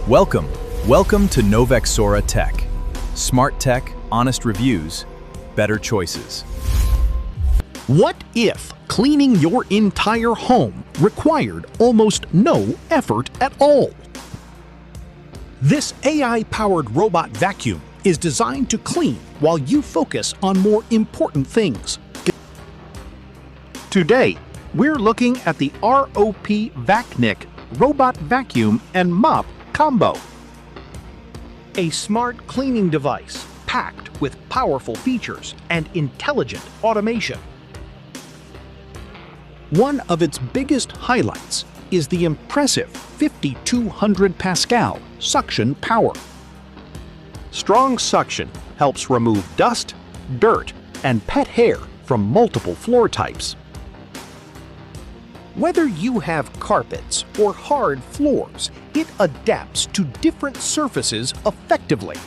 Welcome to Novexora Tech. Smart tech, honest reviews, better choices. What if cleaning your entire home required almost no effort at all? This AI-powered robot vacuum is designed to clean while you focus on more important things. Today, we're looking at the ROPVACNIC Robot Vacuum and Mop Combo. A smart cleaning device packed with powerful features and intelligent automation. One of its biggest highlights is the impressive 5,200 Pascal suction power. Strong suction helps remove dust, dirt, and pet hair from multiple floor types. Whether you have carpets or hard floors, it adapts to different surfaces effectively.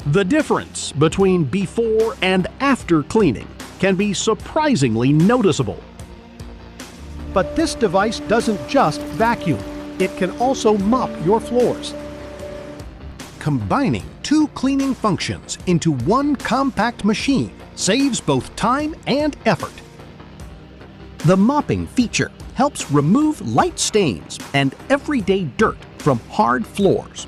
The difference between before and after cleaning can be surprisingly noticeable. But this device doesn't just vacuum, it can also mop your floors. Combining two cleaning functions into one compact machine saves both time and effort. The mopping feature helps remove light stains and everyday dirt from hard floors.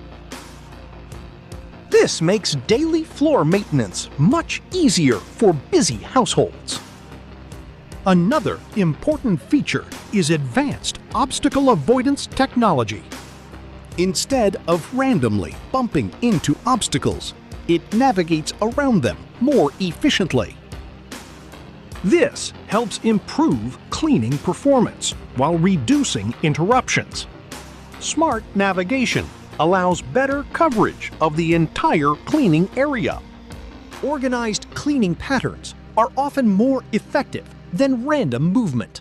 This makes daily floor maintenance much easier for busy households. Another important feature is advanced obstacle avoidance technology. Instead of randomly bumping into obstacles, it navigates around them more efficiently. This helps improve cleaning performance while reducing interruptions. Smart navigation allows better coverage of the entire cleaning area. Organized cleaning patterns are often more effective than random movement.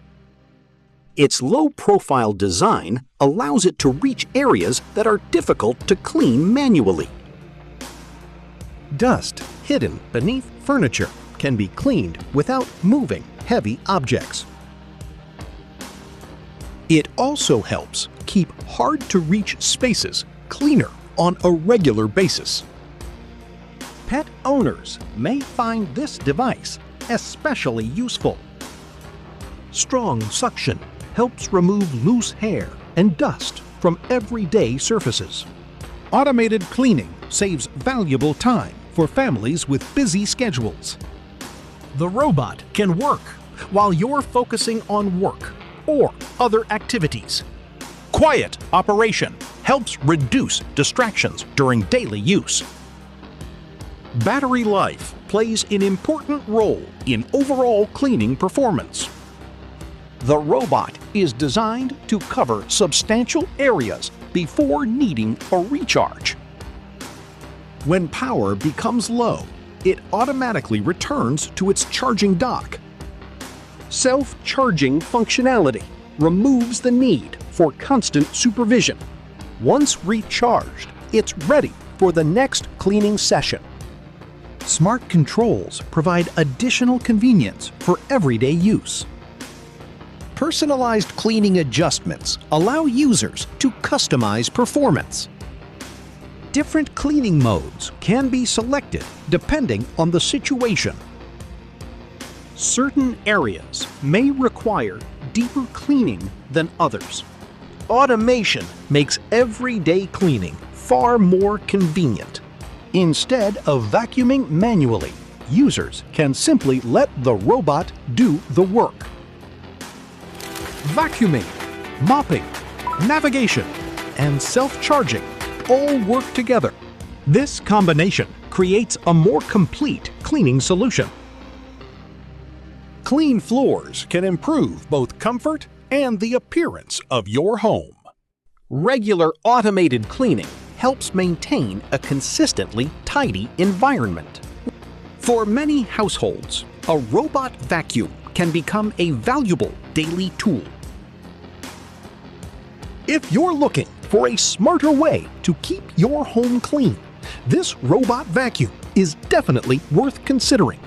Its low-profile design allows it to reach areas that are difficult to clean manually. Dust hidden beneath furniture can be cleaned without moving heavy objects. It also helps keep hard-to-reach spaces cleaner on a regular basis. Pet owners may find this device especially useful. Strong suction helps remove loose hair and dust from everyday surfaces. Automated cleaning saves valuable time for families with busy schedules. The robot can work while you're focusing on work or other activities. Quiet operation helps reduce distractions during daily use. Battery life plays an important role in overall cleaning performance. The robot is designed to cover substantial areas before needing a recharge. When power becomes low, it automatically returns to its charging dock. Self-charging functionality removes the need for constant supervision. Once recharged, it's ready for the next cleaning session. Smart controls provide additional convenience for everyday use. Personalized cleaning adjustments allow users to customize performance. Different cleaning modes can be selected depending on the situation. Certain areas may require deeper cleaning than others. Automation makes everyday cleaning far more convenient. Instead of vacuuming manually, users can simply let the robot do the work. Vacuuming, mopping, navigation, and self-charging all work together. This combination creates a more complete cleaning solution. Clean floors can improve both comfort and the appearance of your home. Regular automated cleaning helps maintain a consistently tidy environment. For many households, a robot vacuum can become a valuable daily tool. If you're looking for a smarter way to keep your home clean, this robot vacuum is definitely worth considering.